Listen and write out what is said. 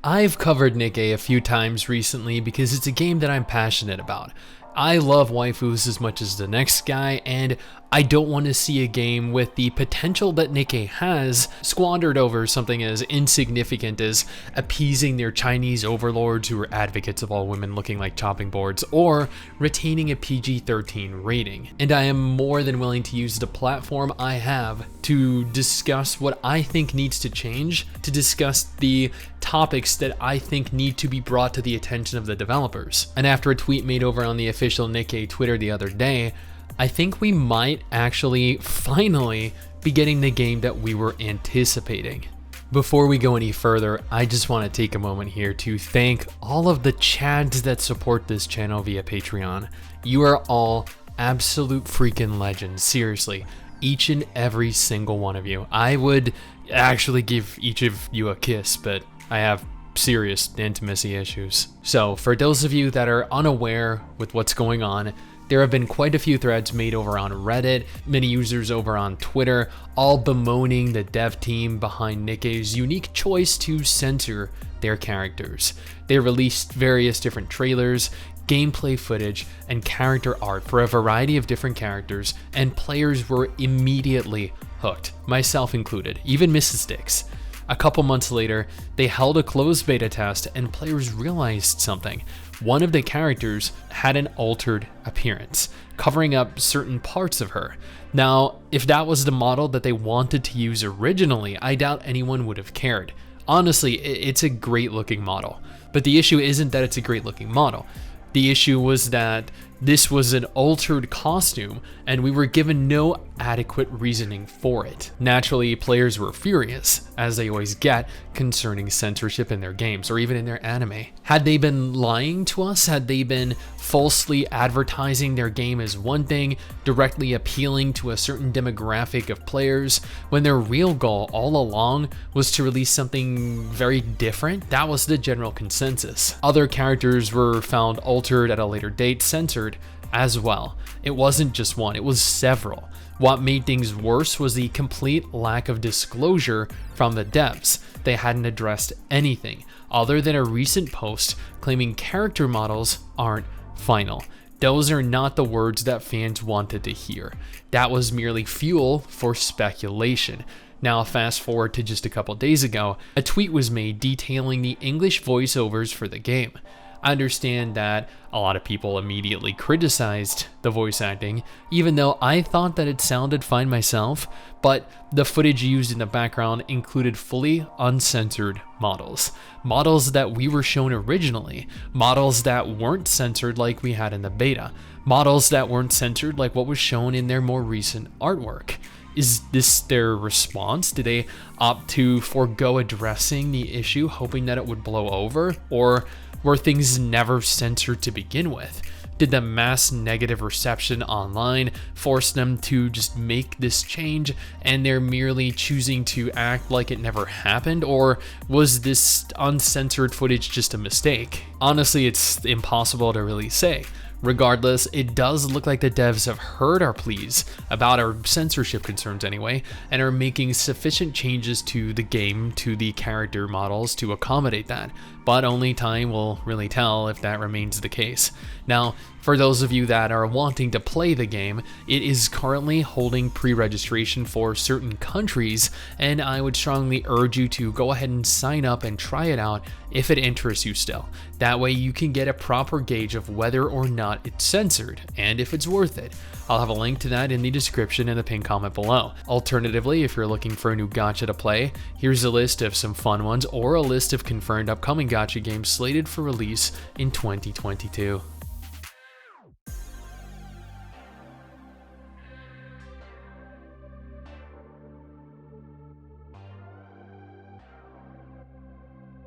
I've covered Nikke a few times recently because it's a game that I'm passionate about. I love waifus as much as the next guy, and I don't want to see a game with the potential that Nikke has squandered over something as insignificant as appeasing their Chinese overlords who are advocates of all women looking like chopping boards, or retaining a PG-13 rating. And I am more than willing to use the platform I have to discuss what I think needs to change, to discuss the topics that I think need to be brought to the attention of the developers. And after a tweet made over on the official Nikke Twitter the other day, I think we might actually finally be getting the game that we were anticipating. Before we go any further, I just want to take a moment here to thank all of the Chads that support this channel via Patreon. You are all absolute freaking legends, seriously. Each and every single one of you. I would actually give each of you a kiss, but I have serious intimacy issues. So for those of you that are unaware with what's going on, there have been quite a few threads made over on Reddit, many users over on Twitter, all bemoaning the dev team behind Nikke's unique choice to censor their characters. They released various different trailers, gameplay footage, and character art for a variety of different characters, and players were immediately hooked, myself included, even Mrs. Stix. A couple months later, they held a closed beta test and players realized something. One of the characters had an altered appearance, covering up certain parts of her. Now, if that was the model that they wanted to use originally, I doubt anyone would have cared. Honestly, it's a great looking model. But the issue isn't that it's a great looking model. The issue was that this was an altered costume and we were given no adequate reasoning for it. Naturally, players were furious, as they always get, concerning censorship in their games or even in their anime. Had they been lying to us? Had they been falsely advertising their game as one thing, directly appealing to a certain demographic of players, when their real goal all along was to release something very different? That was the general consensus. Other characters were found altered at a later date, censored as well. It wasn't just one, it was several. What made things worse was the complete lack of disclosure from the devs. They hadn't addressed anything other than a recent post claiming character models aren't final. Those are not the words that fans wanted to hear. That was merely fuel for speculation. Now fast forward to just a couple days ago, a tweet was made detailing the English voiceovers for the game. I understand that a lot of people immediately criticized the voice acting, even though I thought that it sounded fine myself, but the footage used in the background included fully uncensored models. Models that we were shown originally, models that weren't censored like we had in the beta, models that weren't censored like what was shown in their more recent artwork. Is this their response? Did they opt to forego addressing the issue, hoping that it would blow over? Or were things never censored to begin with? Did the mass negative reception online force them to just make this change and they're merely choosing to act like it never happened? Or was this uncensored footage just a mistake? Honestly, it's impossible to really say. Regardless, it does look like the devs have heard our pleas about our censorship concerns anyway, and are making sufficient changes to the game, to the character models to accommodate that, but only time will really tell if that remains the case. Now, for those of you that are wanting to play the game, it is currently holding pre-registration for certain countries, and I would strongly urge you to go ahead and sign up and try it out if it interests you still. That way you can get a proper gauge of whether or not it's censored, and if it's worth it. I'll have a link to that in the description and the pinned comment below. Alternatively, if you're looking for a new gacha to play, here's a list of some fun ones or a list of confirmed upcoming gacha games slated for release in 2022.